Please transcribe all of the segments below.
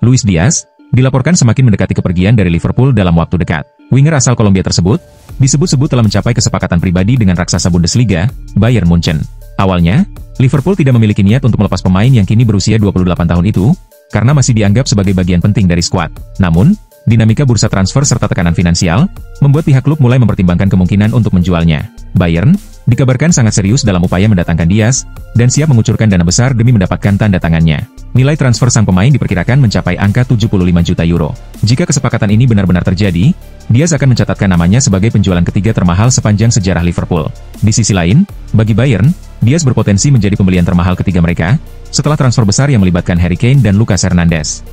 Luis Diaz, dilaporkan semakin mendekati kepergian dari Liverpool dalam waktu dekat. Winger asal Kolombia tersebut, disebut-sebut telah mencapai kesepakatan pribadi dengan raksasa Bundesliga, Bayern Munchen. Awalnya, Liverpool tidak memiliki niat untuk melepas pemain yang kini berusia 28 tahun itu, karena masih dianggap sebagai bagian penting dari skuad. Namun, dinamika bursa transfer serta tekanan finansial, membuat pihak klub mulai mempertimbangkan kemungkinan untuk menjualnya. Bayern, dikabarkan sangat serius dalam upaya mendatangkan Diaz, dan siap mengucurkan dana besar demi mendapatkan tanda tangannya. Nilai transfer sang pemain diperkirakan mencapai angka 75 juta euro. Jika kesepakatan ini benar-benar terjadi, Diaz akan mencatatkan namanya sebagai penjualan ketiga termahal sepanjang sejarah Liverpool. Di sisi lain, bagi Bayern, Diaz berpotensi menjadi pembelian termahal ketiga mereka, setelah transfer besar yang melibatkan Harry Kane dan Lucas Hernandez.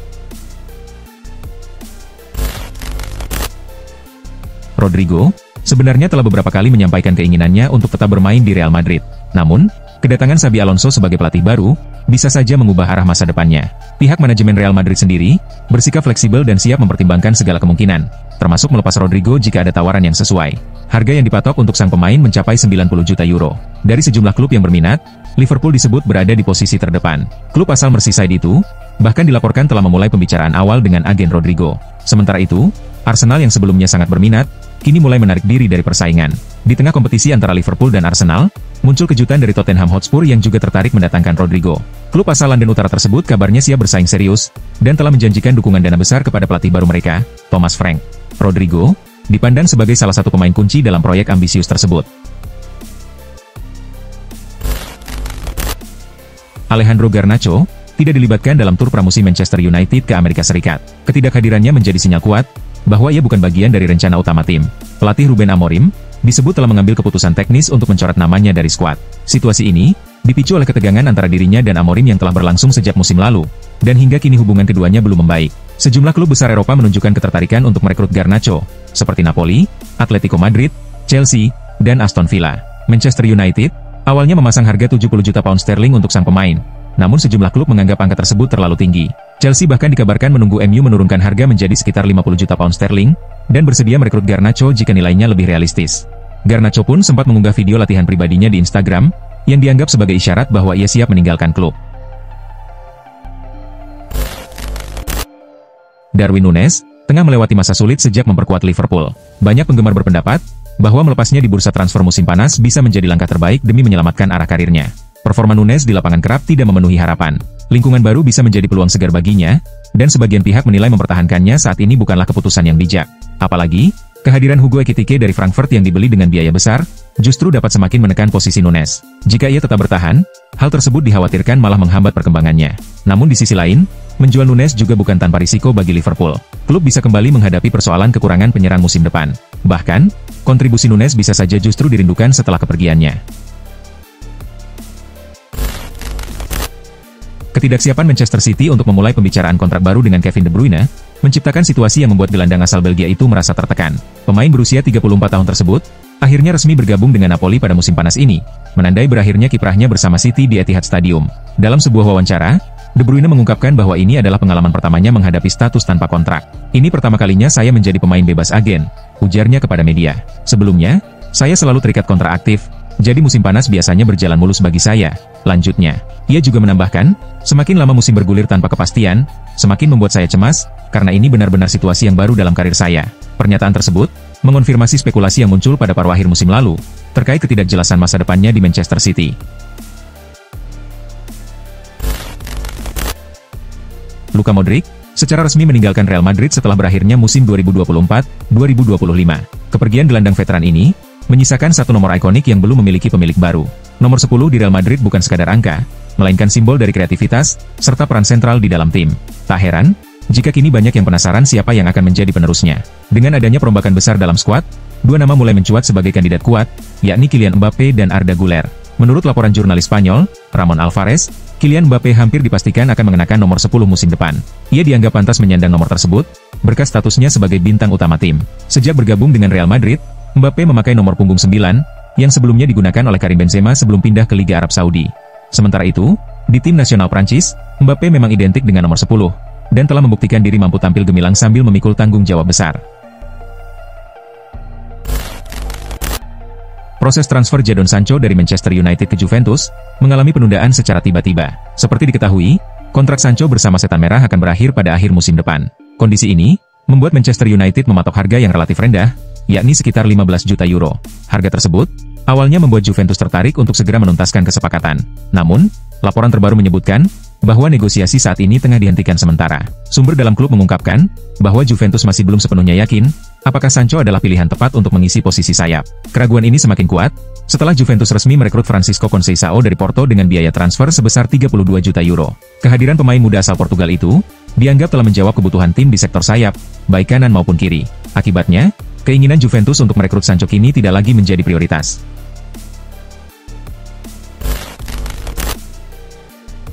Rodrigo, sebenarnya telah beberapa kali menyampaikan keinginannya untuk tetap bermain di Real Madrid. Namun, kedatangan Xabi Alonso sebagai pelatih baru, bisa saja mengubah arah masa depannya. Pihak manajemen Real Madrid sendiri, bersikap fleksibel dan siap mempertimbangkan segala kemungkinan, termasuk melepas Rodrigo jika ada tawaran yang sesuai. Harga yang dipatok untuk sang pemain mencapai 90 juta euro. Dari sejumlah klub yang berminat, Liverpool disebut berada di posisi terdepan. Klub asal Merseyside itu, bahkan dilaporkan telah memulai pembicaraan awal dengan agen Rodrigo. Sementara itu, Arsenal yang sebelumnya sangat berminat, kini mulai menarik diri dari persaingan. Di tengah kompetisi antara Liverpool dan Arsenal, muncul kejutan dari Tottenham Hotspur yang juga tertarik mendatangkan Rodrigo. Klub asal London Utara tersebut kabarnya siap bersaing serius, dan telah menjanjikan dukungan dana besar kepada pelatih baru mereka, Thomas Frank. Rodrigo, dipandang sebagai salah satu pemain kunci dalam proyek ambisius tersebut. Alejandro Garnacho, tidak dilibatkan dalam tur pramusim Manchester United ke Amerika Serikat. Ketidakhadirannya menjadi sinyal kuat, bahwa ia bukan bagian dari rencana utama tim. Pelatih Ruben Amorim, disebut telah mengambil keputusan teknis untuk mencoret namanya dari skuad. Situasi ini, dipicu oleh ketegangan antara dirinya dan Amorim yang telah berlangsung sejak musim lalu, dan hingga kini hubungan keduanya belum membaik. Sejumlah klub besar Eropa menunjukkan ketertarikan untuk merekrut Garnacho, seperti Napoli, Atletico Madrid, Chelsea, dan Aston Villa. Manchester United, awalnya memasang harga 70 juta pound sterling untuk sang pemain, namun sejumlah klub menganggap angka tersebut terlalu tinggi. Chelsea bahkan dikabarkan menunggu MU menurunkan harga menjadi sekitar 50 juta pound sterling, dan bersedia merekrut Garnacho jika nilainya lebih realistis. Garnacho pun sempat mengunggah video latihan pribadinya di Instagram, yang dianggap sebagai isyarat bahwa ia siap meninggalkan klub. Darwin Núñez, tengah melewati masa sulit sejak memperkuat Liverpool. Banyak penggemar berpendapat, bahwa melepasnya di bursa transfer musim panas bisa menjadi langkah terbaik demi menyelamatkan arah karirnya. Performa Núñez di lapangan kerap tidak memenuhi harapan. Lingkungan baru bisa menjadi peluang segar baginya, dan sebagian pihak menilai mempertahankannya saat ini bukanlah keputusan yang bijak. Apalagi, kehadiran Hugo Ekitike dari Frankfurt yang dibeli dengan biaya besar, justru dapat semakin menekan posisi Núñez. Jika ia tetap bertahan, hal tersebut dikhawatirkan malah menghambat perkembangannya. Namun di sisi lain, menjual Núñez juga bukan tanpa risiko bagi Liverpool. Klub bisa kembali menghadapi persoalan kekurangan penyerang musim depan. Bahkan, kontribusi Núñez bisa saja justru dirindukan setelah kepergiannya. Ketidaksiapan Manchester City untuk memulai pembicaraan kontrak baru dengan Kevin De Bruyne, menciptakan situasi yang membuat gelandang asal Belgia itu merasa tertekan. Pemain berusia 34 tahun tersebut, akhirnya resmi bergabung dengan Napoli pada musim panas ini, menandai berakhirnya kiprahnya bersama City di Etihad Stadium. Dalam sebuah wawancara, De Bruyne mengungkapkan bahwa ini adalah pengalaman pertamanya menghadapi status tanpa kontrak. Ini pertama kalinya saya menjadi pemain bebas agen, ujarnya kepada media. Sebelumnya, saya selalu terikat kontrak aktif, jadi musim panas biasanya berjalan mulus bagi saya, lanjutnya. Ia juga menambahkan, semakin lama musim bergulir tanpa kepastian, semakin membuat saya cemas, karena ini benar-benar situasi yang baru dalam karir saya. Pernyataan tersebut mengonfirmasi spekulasi yang muncul pada paruh akhir musim lalu, terkait ketidakjelasan masa depannya di Manchester City. Luka Modric, secara resmi meninggalkan Real Madrid setelah berakhirnya musim 2024-2025. Kepergian gelandang veteran ini, menyisakan satu nomor ikonik yang belum memiliki pemilik baru. Nomor 10 di Real Madrid bukan sekadar angka, melainkan simbol dari kreativitas, serta peran sentral di dalam tim. Tak heran, jika kini banyak yang penasaran siapa yang akan menjadi penerusnya. Dengan adanya perombakan besar dalam skuad, dua nama mulai mencuat sebagai kandidat kuat, yakni Kylian Mbappe dan Arda Güler. Menurut laporan jurnalis Spanyol, Ramon Alvarez, Kylian Mbappe hampir dipastikan akan mengenakan nomor 10 musim depan. Ia dianggap pantas menyandang nomor tersebut, berkat statusnya sebagai bintang utama tim. Sejak bergabung dengan Real Madrid, Mbappe memakai nomor punggung 9, yang sebelumnya digunakan oleh Karim Benzema sebelum pindah ke Liga Arab Saudi. Sementara itu, di tim nasional Prancis, Mbappe memang identik dengan nomor 10, dan telah membuktikan diri mampu tampil gemilang sambil memikul tanggung jawab besar. Proses transfer Jadon Sancho dari Manchester United ke Juventus mengalami penundaan secara tiba-tiba. Seperti diketahui, kontrak Sancho bersama Setan Merah akan berakhir pada akhir musim depan. Kondisi ini membuat Manchester United mematok harga yang relatif rendah, yakni sekitar 15 juta euro. Harga tersebut awalnya membuat Juventus tertarik untuk segera menuntaskan kesepakatan. Namun, laporan terbaru menyebutkan bahwa negosiasi saat ini tengah dihentikan sementara. Sumber dalam klub mengungkapkan bahwa Juventus masih belum sepenuhnya yakin apakah Sancho adalah pilihan tepat untuk mengisi posisi sayap. Keraguan ini semakin kuat setelah Juventus resmi merekrut Francisco Conceição dari Porto dengan biaya transfer sebesar 32 juta euro. Kehadiran pemain muda asal Portugal itu dianggap telah menjawab kebutuhan tim di sektor sayap, baik kanan maupun kiri. Akibatnya, keinginan Juventus untuk merekrut Sancho kini tidak lagi menjadi prioritas.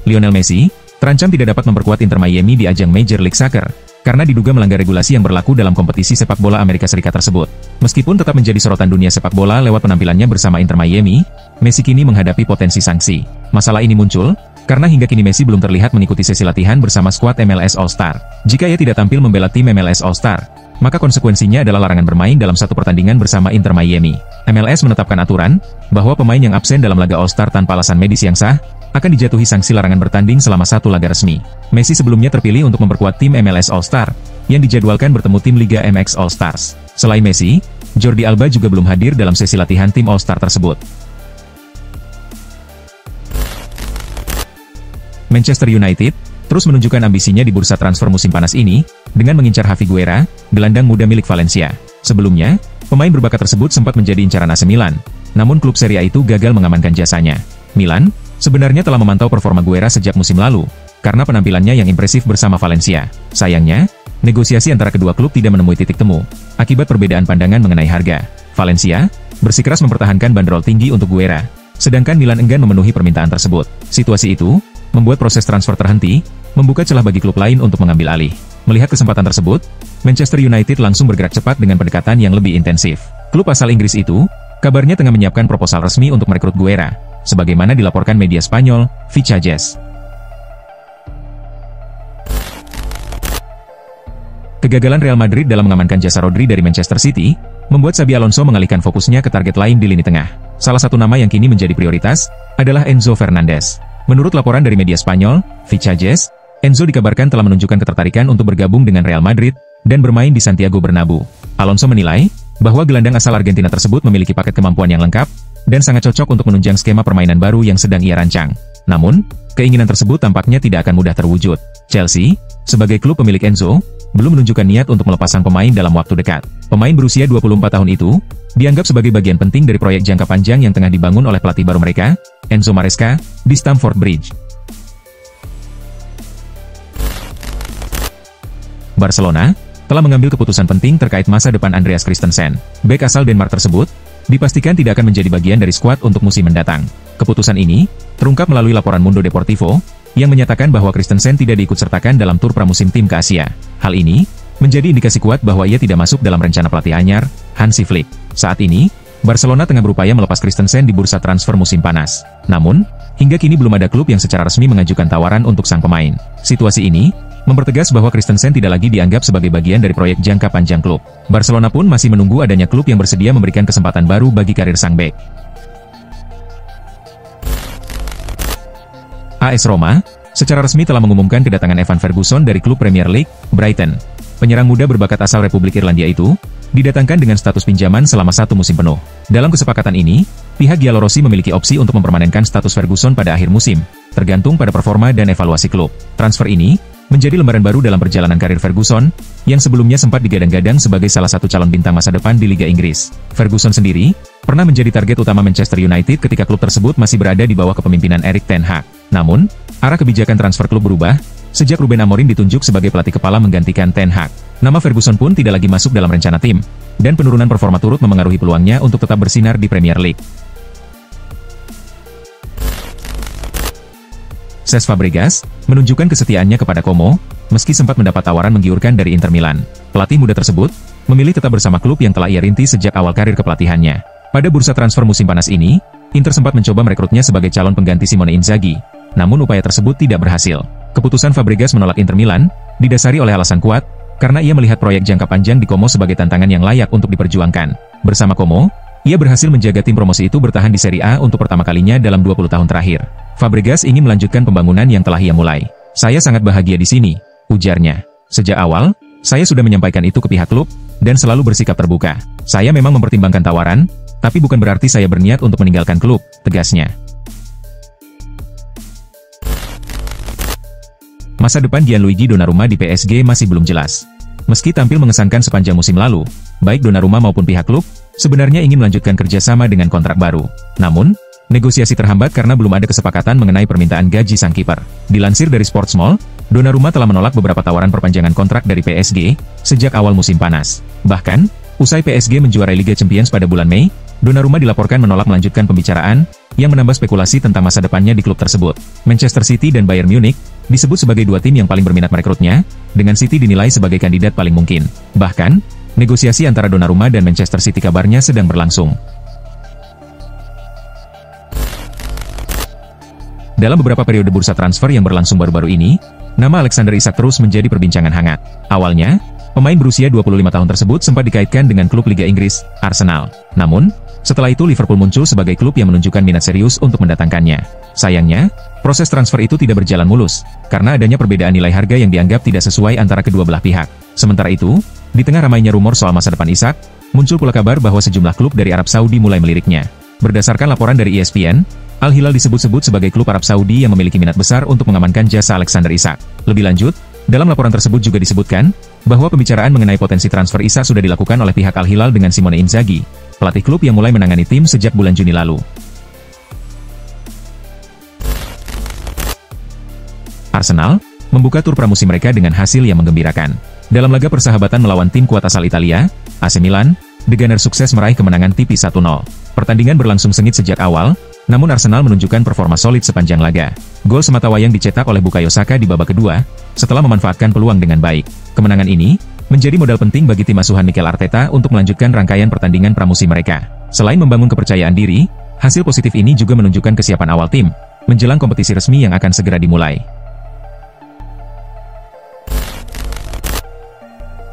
Lionel Messi terancam tidak dapat memperkuat Inter Miami di ajang Major League Soccer karena diduga melanggar regulasi yang berlaku dalam kompetisi sepak bola Amerika Serikat tersebut. Meskipun tetap menjadi sorotan dunia sepak bola lewat penampilannya bersama Inter Miami, Messi kini menghadapi potensi sanksi. Masalah ini muncul karena hingga kini Messi belum terlihat mengikuti sesi latihan bersama skuad MLS All-Star. Jika ia tidak tampil membela tim MLS All-Star, maka konsekuensinya adalah larangan bermain dalam satu pertandingan bersama Inter Miami. MLS menetapkan aturan bahwa pemain yang absen dalam laga All-Star tanpa alasan medis yang sah akan dijatuhi sanksi larangan bertanding selama satu laga resmi. Messi sebelumnya terpilih untuk memperkuat tim MLS All-Star yang dijadwalkan bertemu tim Liga MX All-Stars. Selain Messi, Jordi Alba juga belum hadir dalam sesi latihan tim All-Star tersebut. Manchester United terus menunjukkan ambisinya di bursa transfer musim panas ini dengan mengincar Javi Guerra, gelandang muda milik Valencia. Sebelumnya, pemain berbakat tersebut sempat menjadi incaran AC Milan, namun klub Serie A itu gagal mengamankan jasanya. Milan sebenarnya telah memantau performa Guerra sejak musim lalu, karena penampilannya yang impresif bersama Valencia. Sayangnya, negosiasi antara kedua klub tidak menemui titik temu, akibat perbedaan pandangan mengenai harga. Valencia bersikeras mempertahankan bandrol tinggi untuk Guerra, sedangkan Milan enggan memenuhi permintaan tersebut. Situasi itu membuat proses transfer terhenti, membuka celah bagi klub lain untuk mengambil alih. Melihat kesempatan tersebut, Manchester United langsung bergerak cepat dengan pendekatan yang lebih intensif. Klub asal Inggris itu, kabarnya tengah menyiapkan proposal resmi untuk merekrut Guerra, sebagaimana dilaporkan media Spanyol, Fichajes. Kegagalan Real Madrid dalam mengamankan jasa Rodri dari Manchester City, membuat Xabi Alonso mengalihkan fokusnya ke target lain di lini tengah. Salah satu nama yang kini menjadi prioritas adalah Enzo Fernandez. Menurut laporan dari media Spanyol, Fichajes, Enzo dikabarkan telah menunjukkan ketertarikan untuk bergabung dengan Real Madrid dan bermain di Santiago Bernabeu. Alonso menilai bahwa gelandang asal Argentina tersebut memiliki paket kemampuan yang lengkap dan sangat cocok untuk menunjang skema permainan baru yang sedang ia rancang. Namun, keinginan tersebut tampaknya tidak akan mudah terwujud. Chelsea, sebagai klub pemilik Enzo, belum menunjukkan niat untuk melepas sang pemain dalam waktu dekat. Pemain berusia 24 tahun itu dianggap sebagai bagian penting dari proyek jangka panjang yang tengah dibangun oleh pelatih baru mereka, Enzo Maresca, di Stamford Bridge. Barcelona telah mengambil keputusan penting terkait masa depan Andreas Christensen. Bek asal Denmark tersebut dipastikan tidak akan menjadi bagian dari skuad untuk musim mendatang. Keputusan ini terungkap melalui laporan Mundo Deportivo yang menyatakan bahwa Christensen tidak diikutsertakan dalam tur pramusim tim ke Asia. Hal ini menjadi indikasi kuat bahwa ia tidak masuk dalam rencana pelatih anyar, Hansi Flick. Saat ini, Barcelona tengah berupaya melepas Christensen di bursa transfer musim panas. Namun, hingga kini belum ada klub yang secara resmi mengajukan tawaran untuk sang pemain. Situasi ini mempertegas bahwa Christensen tidak lagi dianggap sebagai bagian dari proyek jangka panjang klub. Barcelona pun masih menunggu adanya klub yang bersedia memberikan kesempatan baru bagi karir sang bek. AS Roma secara resmi telah mengumumkan kedatangan Evan Ferguson dari klub Premier League, Brighton. Penyerang muda berbakat asal Republik Irlandia itu didatangkan dengan status pinjaman selama 1 musim penuh. Dalam kesepakatan ini, pihak Giallorossi memiliki opsi untuk mempermanenkan status Ferguson pada akhir musim, tergantung pada performa dan evaluasi klub. Transfer ini menjadi lembaran baru dalam perjalanan karir Ferguson, yang sebelumnya sempat digadang-gadang sebagai salah satu calon bintang masa depan di Liga Inggris. Ferguson sendiri pernah menjadi target utama Manchester United ketika klub tersebut masih berada di bawah kepemimpinan Erik ten Hag. Namun, arah kebijakan transfer klub berubah sejak Ruben Amorim ditunjuk sebagai pelatih kepala menggantikan ten Hag. Nama Ferguson pun tidak lagi masuk dalam rencana tim, dan penurunan performa turut memengaruhi peluangnya untuk tetap bersinar di Premier League. Cesc Fabregas menunjukkan kesetiaannya kepada Como, meski sempat mendapat tawaran menggiurkan dari Inter Milan. Pelatih muda tersebut memilih tetap bersama klub yang telah ia rintis sejak awal karir kepelatihannya. Pada bursa transfer musim panas ini, Inter sempat mencoba merekrutnya sebagai calon pengganti Simone Inzaghi, namun upaya tersebut tidak berhasil. Keputusan Fabregas menolak Inter Milan didasari oleh alasan kuat, karena ia melihat proyek jangka panjang di Como sebagai tantangan yang layak untuk diperjuangkan. Bersama Como, ia berhasil menjaga tim promosi itu bertahan di Serie A untuk pertama kalinya dalam 20 tahun terakhir. Fabregas ingin melanjutkan pembangunan yang telah ia mulai. "Saya sangat bahagia di sini," ujarnya. "Sejak awal, saya sudah menyampaikan itu ke pihak klub, dan selalu bersikap terbuka. Saya memang mempertimbangkan tawaran, tapi bukan berarti saya berniat untuk meninggalkan klub," tegasnya. Masa depan Gianluigi Donnarumma di PSG masih belum jelas. Meski tampil mengesankan sepanjang musim lalu, baik Donnarumma maupun pihak klub sebenarnya ingin melanjutkan kerjasama dengan kontrak baru. Namun, negosiasi terhambat karena belum ada kesepakatan mengenai permintaan gaji sang kiper. Dilansir dari Sportsmall, Donnarumma telah menolak beberapa tawaran perpanjangan kontrak dari PSG sejak awal musim panas. Bahkan, usai PSG menjuarai Liga Champions pada bulan Mei, Donnarumma dilaporkan menolak melanjutkan pembicaraan yang menambah spekulasi tentang masa depannya di klub tersebut. Manchester City dan Bayern Munich disebut sebagai dua tim yang paling berminat merekrutnya, dengan City dinilai sebagai kandidat paling mungkin. Bahkan, negosiasi antara Donnarumma dan Manchester City kabarnya sedang berlangsung. Dalam beberapa periode bursa transfer yang berlangsung baru-baru ini, nama Alexander Isak terus menjadi perbincangan hangat. Awalnya, pemain berusia 25 tahun tersebut sempat dikaitkan dengan klub Liga Inggris, Arsenal. Namun, setelah itu Liverpool muncul sebagai klub yang menunjukkan minat serius untuk mendatangkannya. Sayangnya, proses transfer itu tidak berjalan mulus, karena adanya perbedaan nilai harga yang dianggap tidak sesuai antara kedua belah pihak. Sementara itu, di tengah ramainya rumor soal masa depan Isak, muncul pula kabar bahwa sejumlah klub dari Arab Saudi mulai meliriknya. Berdasarkan laporan dari ESPN, Al Hilal disebut-sebut sebagai klub Arab Saudi yang memiliki minat besar untuk mengamankan jasa Alexander Isak. Lebih lanjut, dalam laporan tersebut juga disebutkan bahwa pembicaraan mengenai potensi transfer Isak sudah dilakukan oleh pihak Al Hilal dengan Simone Inzaghi, pelatih klub yang mulai menangani tim sejak bulan Juni lalu. Arsenal membuka tur pramusim mereka dengan hasil yang menggembirakan. Dalam laga persahabatan melawan tim kuat asal Italia, AC Milan, The Gunners sukses meraih kemenangan tipis 1-0. Pertandingan berlangsung sengit sejak awal, namun Arsenal menunjukkan performa solid sepanjang laga. Gol sematawayang dicetak oleh Bukayo Saka di babak kedua, setelah memanfaatkan peluang dengan baik. Kemenangan ini menjadi modal penting bagi tim asuhan Mikel Arteta untuk melanjutkan rangkaian pertandingan pramusim mereka. Selain membangun kepercayaan diri, hasil positif ini juga menunjukkan kesiapan awal tim menjelang kompetisi resmi yang akan segera dimulai.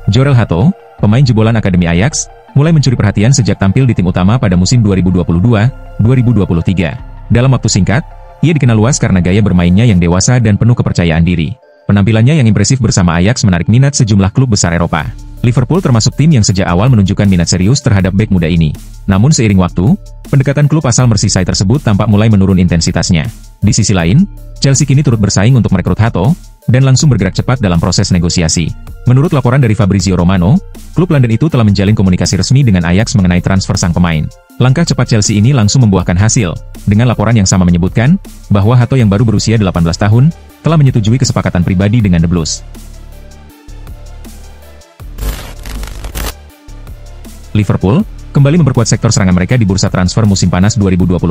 Jorel Hato, pemain jebolan Akademi Ajax, mulai mencuri perhatian sejak tampil di tim utama pada musim 2022-2023. Dalam waktu singkat, ia dikenal luas karena gaya bermainnya yang dewasa dan penuh kepercayaan diri. Penampilannya yang impresif bersama Ajax menarik minat sejumlah klub besar Eropa. Liverpool termasuk tim yang sejak awal menunjukkan minat serius terhadap bek muda ini. Namun seiring waktu, pendekatan klub asal Merseyside tersebut tampak mulai menurun intensitasnya. Di sisi lain, Chelsea kini turut bersaing untuk merekrut Hato, dan langsung bergerak cepat dalam proses negosiasi. Menurut laporan dari Fabrizio Romano, klub London itu telah menjalin komunikasi resmi dengan Ajax mengenai transfer sang pemain. Langkah cepat Chelsea ini langsung membuahkan hasil, dengan laporan yang sama menyebutkan bahwa Hato yang baru berusia 18 tahun, telah menyetujui kesepakatan pribadi dengan The Blues. Liverpool kembali memperkuat sektor serangan mereka di bursa transfer musim panas 2025,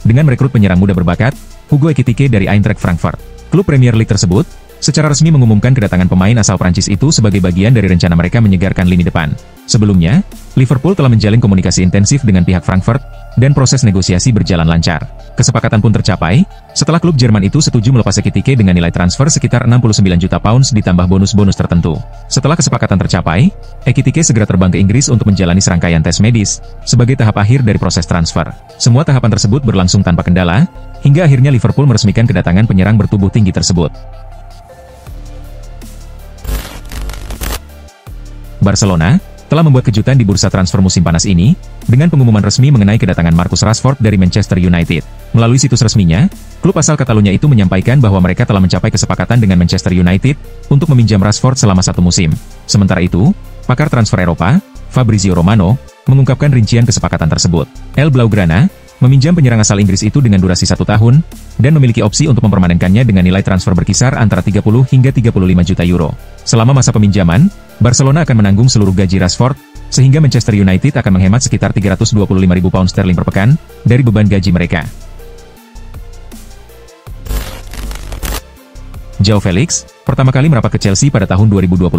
dengan merekrut penyerang muda berbakat, Hugo Ekitike dari Eintracht Frankfurt. Klub Premier League tersebut secara resmi mengumumkan kedatangan pemain asal Prancis itu sebagai bagian dari rencana mereka menyegarkan lini depan. Sebelumnya, Liverpool telah menjalin komunikasi intensif dengan pihak Frankfurt, dan proses negosiasi berjalan lancar. Kesepakatan pun tercapai, setelah klub Jerman itu setuju melepas Ekitike dengan nilai transfer sekitar 69 juta pounds ditambah bonus-bonus tertentu. Setelah kesepakatan tercapai, Ekitike segera terbang ke Inggris untuk menjalani serangkaian tes medis, sebagai tahap akhir dari proses transfer. Semua tahapan tersebut berlangsung tanpa kendala, hingga akhirnya Liverpool meresmikan kedatangan penyerang bertubuh tinggi tersebut. Barcelona telah membuat kejutan di bursa transfer musim panas ini, dengan pengumuman resmi mengenai kedatangan Marcus Rashford dari Manchester United. Melalui situs resminya, klub asal Catalunya itu menyampaikan bahwa mereka telah mencapai kesepakatan dengan Manchester United untuk meminjam Rashford selama 1 musim. Sementara itu, pakar transfer Eropa, Fabrizio Romano, mengungkapkan rincian kesepakatan tersebut. El Blaugrana meminjam penyerang asal Inggris itu dengan durasi 1 tahun, dan memiliki opsi untuk mempermanenkannya dengan nilai transfer berkisar antara 30 hingga 35 juta euro. Selama masa peminjaman, Barcelona akan menanggung seluruh gaji Rashford, sehingga Manchester United akan menghemat sekitar 325.000 pound sterling per pekan dari beban gaji mereka. Joao Felix pertama kali merapat ke Chelsea pada tahun 2024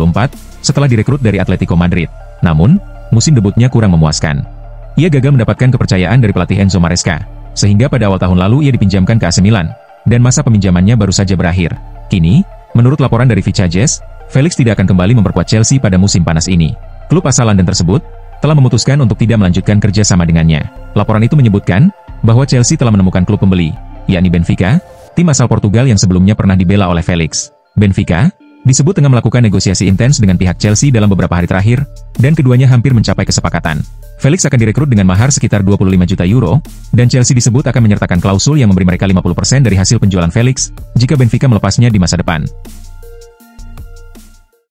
setelah direkrut dari Atletico Madrid. Namun, musim debutnya kurang memuaskan. Ia gagal mendapatkan kepercayaan dari pelatih Enzo Maresca, sehingga pada awal tahun lalu ia dipinjamkan ke AC Milan, dan masa peminjamannya baru saja berakhir. Kini, menurut laporan dari Vicajes, Felix tidak akan kembali memperkuat Chelsea pada musim panas ini. Klub asal London tersebut telah memutuskan untuk tidak melanjutkan kerjasama dengannya. Laporan itu menyebutkan bahwa Chelsea telah menemukan klub pembeli, yakni Benfica, tim asal Portugal yang sebelumnya pernah dibela oleh Felix. Benfica disebut tengah melakukan negosiasi intens dengan pihak Chelsea dalam beberapa hari terakhir, dan keduanya hampir mencapai kesepakatan. Felix akan direkrut dengan mahar sekitar 25 juta euro, dan Chelsea disebut akan menyertakan klausul yang memberi mereka 50% dari hasil penjualan Felix, jika Benfica melepasnya di masa depan.